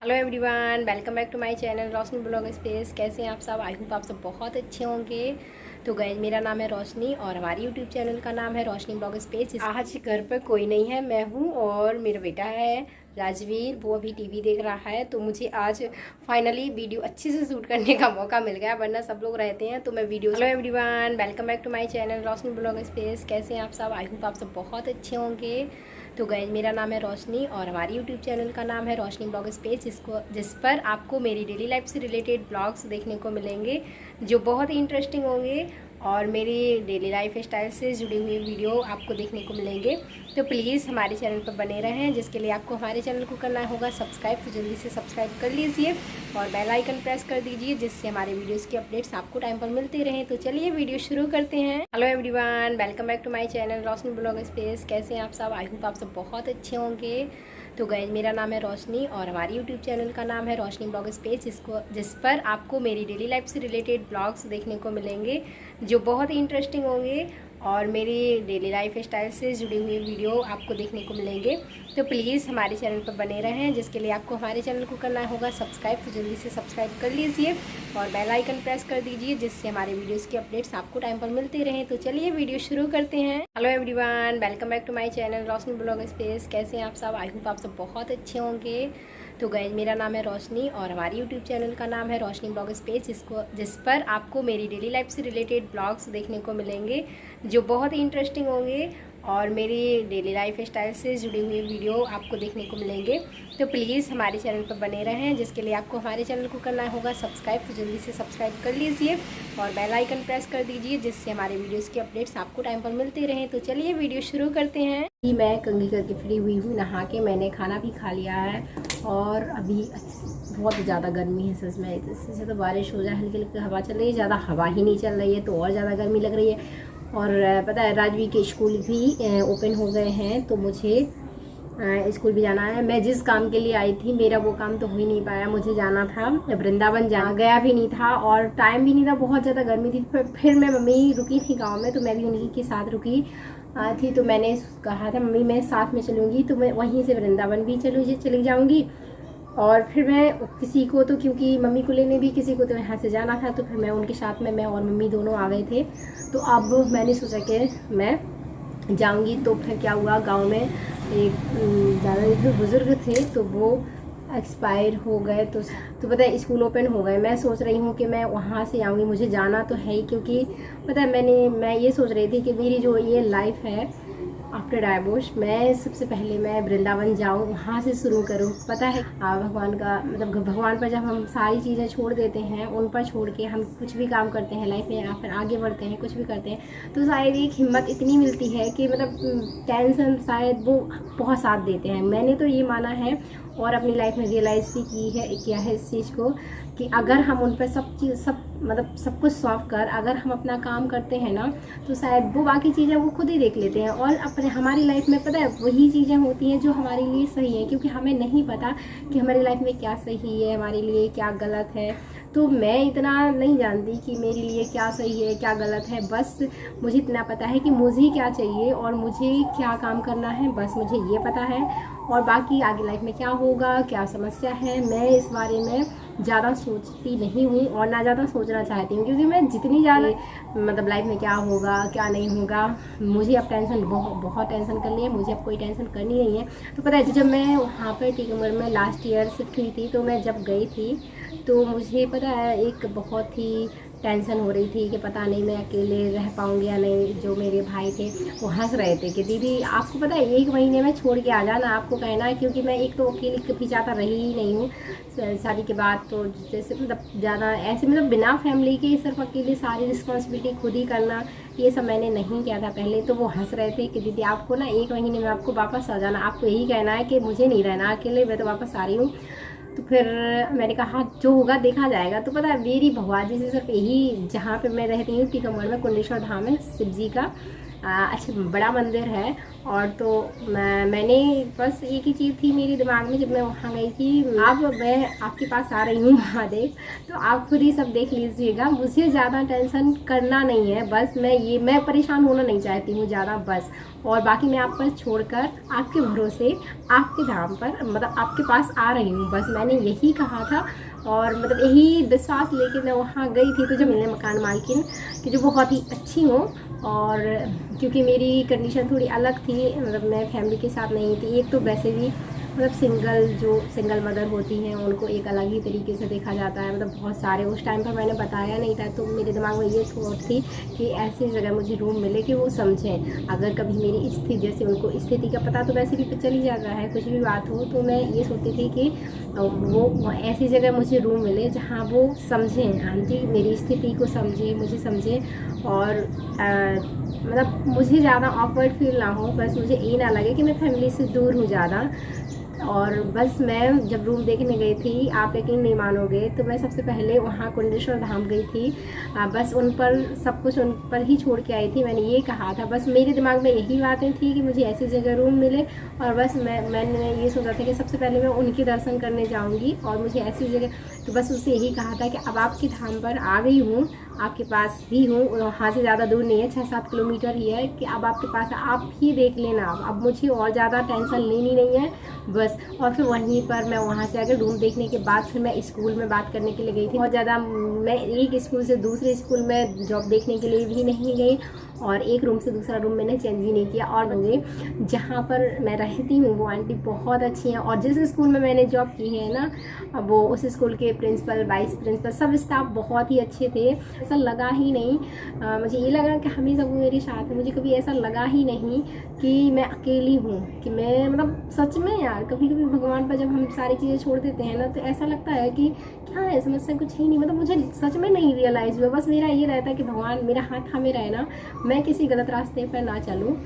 Hello everyone, welcome back to my channel Roshni blog space. कैसे हैं आप सब? आई होप आप सब बहुत अच्छे होंगे। तो गाइस, मेरा नाम है रोशनी और हमारी यूट्यूब चैनल का नाम है रोशनी ब्लॉग स्पेस। आज घर पर कोई नहीं है, मैं हूँ और मेरा बेटा है राजवीर, वो अभी टीवी देख रहा है। तो मुझे आज फाइनली वीडियो अच्छे से शूट करने का मौका मिल गया, वरना सब लोग रहते हैं तो मैं video. Hello everyone, welcome back to my channel Roshni blog space. कैसे हैं आप सब? आई होप आप सब बहुत अच्छे होंगे। तो गाइस, मेरा नाम है रोशनी और हमारी यूट्यूब चैनल का नाम है रोशनी ब्लॉग स्पेस, जिस पर आपको मेरी डेली लाइफ से रिलेटेड ब्लॉग्स देखने को मिलेंगे जो बहुत ही इंटरेस्टिंग होंगे और मेरी डेली लाइफ स्टाइल से जुड़ी हुई वीडियो आपको देखने को मिलेंगे। तो प्लीज़ हमारे चैनल पर बने रहें, जिसके लिए आपको हमारे चैनल को करना होगा सब्सक्राइब। तो जल्दी से सब्सक्राइब कर लीजिए और बेल आइकन प्रेस कर दीजिए, जिससे हमारे वीडियोस की अपडेट्स आपको टाइम पर मिलते रहें। तो चलिए वीडियो शुरू करते हैं। Hello everyone, welcome back to my channel Roshni blog space. कैसे हैं आप सब? आई होप आप सब बहुत अच्छे होंगे। तो गाइस, मेरा नाम है रोशनी और हमारी यूट्यूब चैनल का नाम है रोशनी ब्लॉग स्पेस, जिस पर आपको मेरी डेली लाइफ से रिलेटेड ब्लॉग्स देखने को मिलेंगे जो बहुत ही इंटरेस्टिंग होंगे और मेरी डेली लाइफ स्टाइल से जुड़ी हुई वीडियो आपको देखने को मिलेंगे। तो प्लीज़ हमारे चैनल पर बने रहें, जिसके लिए आपको हमारे चैनल को करना होगा सब्सक्राइब। तो जल्दी से सब्सक्राइब कर लीजिए और बेल आइकन प्रेस कर दीजिए, जिससे हमारे वीडियोस की अपडेट्स आपको टाइम पर मिलते रहें। तो चलिए वीडियो शुरू करते हैं। Hello everyone, welcome back to my channel Roshni blog space. कैसे हैं आप सब? आई होप आप सब बहुत अच्छे होंगे। तो गाइस, मेरा नाम है रोशनी और हमारी यूट्यूब चैनल का नाम है रोशनी ब्लॉग स्पेस, जिस पर आपको मेरी डेली लाइफ से रिलेटेड ब्लॉग्स देखने को मिलेंगे जो बहुत ही इंटरेस्टिंग होंगे और मेरी डेली लाइफ स्टाइल से जुड़ी हुई वीडियो आपको देखने को मिलेंगे। तो प्लीज़ हमारे चैनल पर बने रहें, जिसके लिए आपको हमारे चैनल को करना होगा सब्सक्राइब। तो जल्दी से सब्सक्राइब कर लीजिए और बेल आइकन प्रेस कर दीजिए, जिससे हमारे वीडियोस की अपडेट्स आपको टाइम पर मिलते रहें। तो चलिए वीडियो शुरू करते हैं। मैं कंघी करके फ्री हुई हूँ, नहा के मैंने खाना भी खा लिया है और अभी बहुत ज़्यादा गर्मी है सच में। इससे तो बारिश हो जाए, हल्की हल्की हवा चल रही है, ज़्यादा हवा ही नहीं चल रही है तो और ज़्यादा गर्मी लग रही है। और पता है, राजवीर के स्कूल भी ओपन हो गए हैं तो मुझे स्कूल भी जाना है। मैं जिस काम के लिए आई थी मेरा वो काम तो हो ही नहीं पाया। मुझे जाना था वृंदावन, जाना गया भी नहीं था और टाइम भी नहीं था, बहुत ज़्यादा गर्मी थी। फिर मैं मम्मी रुकी थी गांव में, तो मैं भी उन्हीं के साथ रुकी थी। तो मैंने कहा था मम्मी मैं साथ में चलूँगी, तो मैं वहीं से वृंदावन भी चली जाऊँगी। और फिर मैं किसी को तो, क्योंकि मम्मी को लेने भी किसी को तो यहाँ से जाना था, तो फिर मैं उनके साथ में, मैं और मम्मी दोनों आ गए थे। तो अब मैंने सोचा कि मैं जाऊंगी। तो फिर क्या हुआ, गांव में एक ज़्यादा बुज़ुर्ग थे तो वो एक्सपायर हो गए। तो पता है स्कूल ओपन हो गए। मैं सोच रही हूँ कि मैं वहाँ से आऊँगी, मुझे जाना तो है ही, क्योंकि पता है मैं ये सोच रही थी कि मेरी जो ये लाइफ है आफ्टर डाइवोर्स, मैं सबसे पहले मैं वृंदावन जाऊँ, वहाँ से शुरू करूँ। पता है भगवान का मतलब, भगवान पर जब हम सारी चीज़ें छोड़ देते हैं, उन पर छोड़ के हम कुछ भी काम करते हैं लाइफ में या फिर आगे बढ़ते हैं, कुछ भी करते हैं, तो शायद एक हिम्मत इतनी मिलती है कि मतलब टेंशन शायद वो बहुत साथ देते हैं। मैंने तो ये माना है और अपनी लाइफ में रियलाइज़ भी किया है इस चीज़ को, कि अगर हम उन पर सब कुछ सौंप कर अगर हम अपना काम करते हैं ना, तो शायद वो बाकी चीज़ें वो खुद ही देख लेते हैं। और अपने हमारी लाइफ में पता है वही चीज़ें होती हैं जो हमारे लिए सही है, क्योंकि हमें नहीं पता कि हमारी लाइफ में क्या सही है, हमारे लिए क्या गलत है। तो मैं इतना नहीं जानती कि मेरे लिए क्या सही है क्या गलत है, बस मुझे इतना पता है कि मुझे क्या चाहिए और मुझे क्या काम करना है, बस मुझे ये पता है। और बाकी आगे लाइफ में क्या होगा, क्या समस्या है, मैं इस बारे में ज़्यादा सोचती नहीं हूँ और ना ज़्यादा सोचना चाहती हूँ, क्योंकि मैं जितनी ज़्यादा मतलब लाइफ में क्या होगा क्या नहीं होगा, मुझे अब टेंशन बहुत टेंशन करनी है, मुझे अब कोई टेंशन करनी नहीं है। तो पता है, जब मैं वहाँ पर टीकमगढ़ में लास्ट ईयर शिफ्ट हुई थी, तो मैं जब गई थी तो मुझे पता है एक बहुत ही टेंशन हो रही थी कि पता नहीं मैं अकेले रह पाऊँगी या नहीं। जो मेरे भाई थे वो हंस रहे थे कि दीदी आपको पता है 1 महीने में छोड़ के आ जाना, आपको कहना है, क्योंकि मैं एक तो अकेली कभी ज़्यादा रही ही नहीं हूँ शादी के बाद। तो जैसे मतलब ज़्यादा ऐसे मतलब बिना फैमिली के सिर्फ अकेले सारी रिस्पॉन्सिबिलिटी खुद ही करना, ये सब मैंने नहीं किया था पहले। तो वो हंस रहे थे कि दीदी आपको ना 1 महीने में आपको वापस आ जाना, आपको यही कहना है कि मुझे नहीं रहना अकेले, मैं तो वापस आ रही हूँ। तो फिर मैंने कहा जो होगा देखा जाएगा। तो पता है मेरी भगवान जी से सिर्फ यही, जहाँ पे मैं रहती हूँ टीकमगढ़ में कुंडेश्वर धाम है शिव जी का, अच्छा बड़ा मंदिर है। और तो मैंने बस एक ही चीज़ थी मेरे दिमाग में जब मैं वहाँ गई थी, अब मैं आपके पास आ रही हूँ महादेव, तो आप खुद ही सब देख लीजिएगा, मुझे ज़्यादा टेंशन करना नहीं है, बस मैं परेशान होना नहीं चाहती हूँ ज़्यादा बस। और बाकी मैं आप पर छोड़कर आपके भरोसे आपके धाम पर मतलब आपके पास आ रही हूँ, बस मैंने यही कहा था। और मतलब यही विश्वास लेके मैं वहाँ गई थी। तो जो मिलने मकान मालकिन कि जो बहुत ही अच्छी हो, और क्योंकि मेरी कंडीशन थोड़ी अलग थी, मतलब मैं फैमिली के साथ नहीं थी। एक तो वैसे भी मतलब सिंगल मदर होती हैं उनको एक अलग ही तरीके से देखा जाता है, मतलब बहुत सारे उस टाइम पर मैंने बताया नहीं था, तो मेरे दिमाग में ये सोच थी कि ऐसी जगह मुझे रूम मिले कि वो समझें। अगर कभी मेरी स्थिति, जैसे उनको स्थिति का पता तो वैसे भी चल ही जाता है, कुछ भी बात हो, तो मैं ये सोचती थी कि वो ऐसी जगह मुझे रूम मिले जहाँ वो समझें, आंटी मेरी स्थिति को समझें, मुझे समझें, और मतलब मुझे ज़्यादा ऑकवर्ड फील ना हो, बस मुझे ये ना लगे कि मैं फैमिली से दूर हूँ ज़्यादा। और बस मैं जब रूम देखने गई थी, आप यकीन नहीं मानोगे, तो मैं सबसे पहले वहाँ कुंडेश्वर धाम गई थी। बस उन पर सब कुछ उन पर ही छोड़ के आई थी। मैंने ये कहा था, बस मेरे दिमाग में यही बातें थी कि मुझे ऐसी जगह रूम मिले, और बस मैंने ये सोचा था कि सबसे पहले मैं उनके दर्शन करने जाऊँगी, और मुझे ऐसी जगह, तो बस उससे यही कहा था कि अब आपके धाम पर आ गई हूँ, आपके पास भी हूँ, वहाँ से ज़्यादा दूर नहीं है, 6-7 किलोमीटर ही है, कि अब आपके पास आप ही देख लेना, अब मुझे और ज़्यादा टेंशन लेनी नहीं है बस। और फिर वहीं पर मैं वहाँ से आकर रूम देखने के बाद फिर मैं स्कूल में बात करने के लिए गई थी। बहुत ज़्यादा मैं एक स्कूल से दूसरे स्कूल में जॉब देखने के लिए भी नहीं गई, और एक रूम से दूसरा रूम मैंने चेंज ही नहीं किया। और मुझे जहाँ पर मैं रहती हूँ वो आंटी बहुत अच्छी हैं, और जिस स्कूल में मैंने जॉब की है ना, वो उस स्कूल के प्रिंसिपल, वाइस प्रिंसिपल, सब स्टाफ बहुत ही अच्छे थे। ऐसा लगा ही नहीं, मुझे ये लगा कि हमेशा वो मेरे साथ है, मुझे कभी ऐसा लगा ही नहीं कि मैं अकेली हूँ, कि मैं मतलब सच में यार कभी कभी भगवान पर जब हम सारी चीज़ें छोड़ देते हैं ना, तो ऐसा लगता है कि क्या है, समस्या कुछ ही नहीं, मतलब मुझे सच में नहीं रियलाइज़ हुआ। बस मेरा ये रहता है कि भगवान मेरा हाथ थामे रहे ना, मैं किसी गलत रास्ते पर ना चलूँ,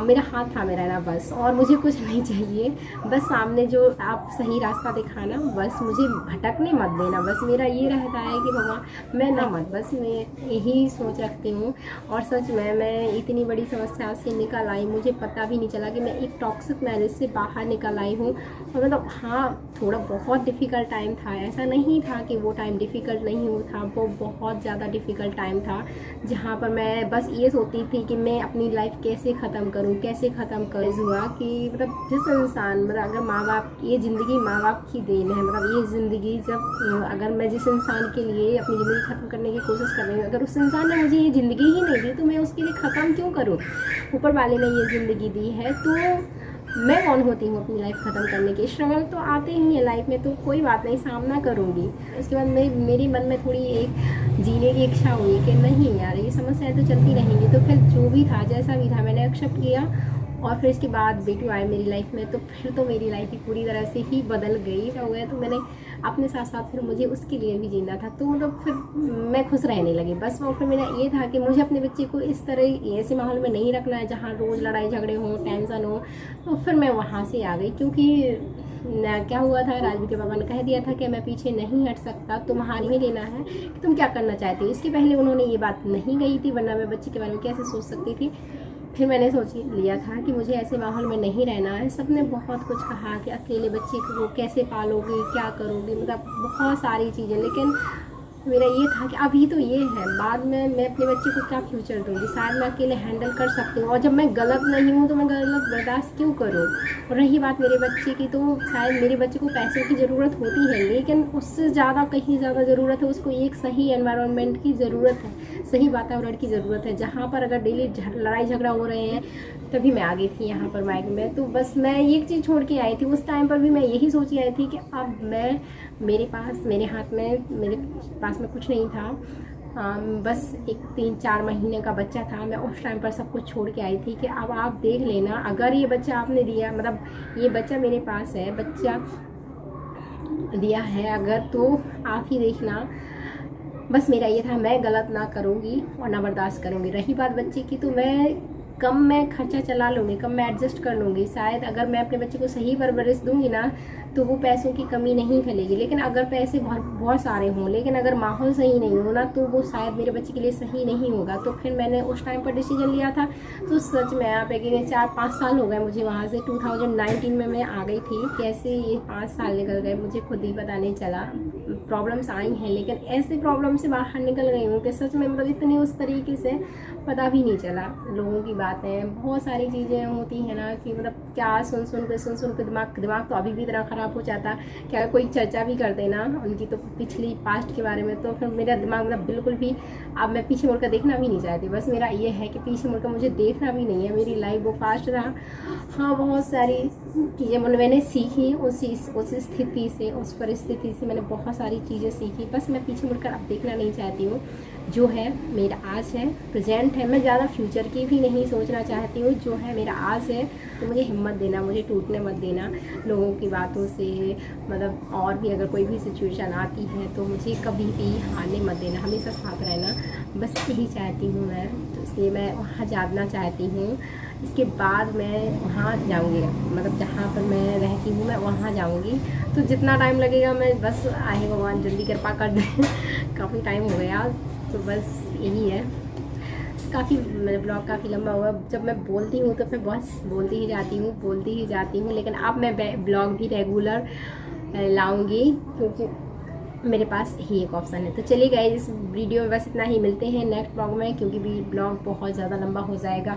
मेरा हाथ थामे रहना बस, और मुझे कुछ नहीं चाहिए। बस सामने जो आप सही रास्ता दिखाना, बस मुझे भटकने मत देना, बस मेरा ये रहता है कि भगवान मैं ना मत, बस मैं यही सोच रखती हूँ। और सच में मैं इतनी बड़ी समस्या से निकल आई, मुझे पता भी नहीं चला कि मैं एक टॉक्सिक मैरिज से बाहर निकल आई हूँ। और मतलब हाँ, थोड़ा बहुत डिफ़िकल्ट टाइम था, ऐसा नहीं था कि वो टाइम डिफ़िकल्ट नहीं हुआ था, वो बहुत ज़्यादा डिफ़िकल्ट टाइम था, जहाँ पर मैं बस ये सोचती थी कि मैं अपनी लाइफ कैसे ख़त्म करूँ, कैसे ख़त्म कर। हुआ कि मतलब जिस इंसान, मतलब अगर माँ बाप, ये ज़िंदगी माँ बाप की देन है, मतलब ये ज़िंदगी जब अगर मैं जिस इंसान के लिए अपनी ज़िंदगी ख़त्म करने की कोशिश कर रही हूँ, अगर उस इंसान ने मुझे ये ज़िंदगी ही नहीं दी, तो मैं उसके लिए ख़त्म क्यों करूँ। ऊपर वाले ने ये ज़िंदगी दी है, तो मैं कौन होती हूँ अपनी लाइफ ख़त्म करने की। स्ट्रगल तो आते ही हैं लाइफ में, तो कोई बात नहीं, सामना करूँगी। उसके बाद मेरी मन में थोड़ी एक जीने की इच्छा हुई कि नहीं यार, ये समस्याएं तो चलती रहेंगी, तो फिर जो भी था जैसा भी था मैंने एक्सेप्ट किया। और फिर इसके बाद बेटू आए मेरी लाइफ में, तो फिर तो मेरी लाइफ ही पूरी तरह से ही बदल गई हो गया। तो मैंने अपने साथ साथ फिर मुझे उसके लिए भी जीना था, तो मतलब फिर मैं खुश रहने लगी बस। और फिर मेरा ये था कि मुझे अपने बच्चे को इस तरह ऐसे माहौल में नहीं रखना है जहाँ रोज़ लड़ाई झगड़े हों, टेंशन हो। तो फिर मैं वहाँ से आ गई, क्योंकि क्या हुआ था, राजवीर के पापा ने कह दिया था कि मैं पीछे नहीं हट सकता, तुम्हारी ही लेना है कि तुम क्या करना चाहती हो। इसके पहले उन्होंने ये बात नहीं कही थी, वरना मैं बच्चे के बारे में कैसे सोच सकती थी। फिर मैंने सोच लिया था कि मुझे ऐसे माहौल में नहीं रहना है। सबने बहुत कुछ कहा कि अकेले बच्चे को कैसे पालोगे, क्या करोगे, मतलब बहुत सारी चीज़ें, लेकिन मेरा ये था कि अभी तो ये है, बाद में मैं अपने बच्चे को क्या फ्यूचर दूँगी, शायद मैं अकेले हैंडल कर सकती हूँ, और जब मैं गलत नहीं हूँ तो मैं गलत बर्दाश्त क्यों करूँ। और रही बात मेरे बच्चे की, तो शायद मेरे बच्चे को पैसों की ज़रूरत होती है, लेकिन उससे ज़्यादा कहीं ज़्यादा ज़रूरत है उसको एक सही एनवायरनमेंट की ज़रूरत है, सही वातावरण की ज़रूरत है, जहाँ पर अगर डेली लड़ाई झगड़ा हो रहे हैं। तभी मैं आ गई थी यहाँ पर माइक में, तो बस मैं एक चीज़ छोड़ के आई थी। उस टाइम पर भी मैं यही सोच के आई थी कि अब मेरे हाथ में, मेरे पास में कुछ नहीं था, बस एक 3-4 महीने का बच्चा था। मैं उस टाइम पर सब कुछ छोड़ के आई थी कि अब आप देख लेना, अगर ये बच्चा आपने दिया, मतलब ये बच्चा मेरे पास है, बच्चा दिया है अगर, तो आप ही देखना। बस मेरा ये था, मैं गलत ना करूँगी और ना बर्दाश्त करूँगी। रही बात बच्चे की, तो मैं खर्चा चला लूँगी, कम मैं एडजस्ट कर लूँगी। शायद अगर मैं अपने बच्चे को सही परवरिश दूँगी ना, तो वो पैसों की कमी नहीं फैलेगी। लेकिन अगर पैसे बहुत सारे हों, लेकिन अगर माहौल सही नहीं हो ना, तो वो शायद मेरे बच्चे के लिए सही नहीं होगा। तो फिर मैंने उस टाइम पर डिसीजन लिया था। तो सच में आप कि 4-5 साल हो गए मुझे वहाँ से। 2019 में मैं आ गई थी। कैसे ये 5 साल निकल गए मुझे खुद ही पता नहीं चला। प्रॉब्लम्स आई हैं, लेकिन ऐसे प्रॉब्लम से बाहर निकल गई हूँ कि सच में मतलब इतनी उस तरीके से पता भी नहीं चला। लोगों की बातें, बहुत सारी चीज़ें होती हैं ना कि मतलब क्या सुन सुन के दिमाग तो अभी भी इतना ख़राब हो जाता। क्या कोई चर्चा भी कर देना उनकी तो पिछली पास्ट के बारे में, तो फिर मेरा दिमाग मतलब बिल्कुल भी, अब मैं पीछे मुड़कर देखना भी नहीं चाहती। बस मेरा ये है कि पीछे मुड़कर मुझे देखना भी नहीं है। मेरी लाइफ वो फास्ट रहा। हाँ, बहुत सारी चीज़ें मतलब मैंने सीखी उस स्थिति से, उस परिस्थिति से मैंने बहुत सारी चीज़ें सीखी। बस मैं पीछे मुड़कर अब देखना नहीं चाहती हूँ। जो है मेरा आज है, प्रेजेंट है। मैं ज़्यादा फ्यूचर की भी नहीं सोचना चाहती हूँ। जो है मेरा आज है, तो मुझे हिम्मत देना, मुझे टूटने मत देना लोगों की बातों से। मतलब और भी अगर कोई भी सिचुएशन आती है तो मुझे कभी भी हारने मत देना, हमेशा साथ रहना। बस यही चाहती हूँ मैं। तो इसलिए मैं वहाँ जाना चाहती हूँ। इसके बाद मैं वहाँ जाऊँगी, मतलब जहाँ पर मैं रहती हूँ मैं वहाँ जाऊँगी। तो जितना टाइम लगेगा मैं बस आए भगवान जल्दी कृपा कर दें। काफ़ी टाइम हो गया, तो बस यही है। काफ़ी मेरा ब्लॉग काफ़ी लंबा हुआ। जब मैं बोलती हूँ तो मैं बस बोलती ही जाती हूँ। लेकिन अब मैं ब्लॉग भी रेगुलर लाऊंगी, क्योंकि मेरे पास ही एक ऑप्शन है। तो चलिए गाइस, इस वीडियो में बस इतना ही। मिलते हैं नेक्स्ट ब्लॉग में, क्योंकि ब्लॉग बहुत ज़्यादा लंबा हो जाएगा।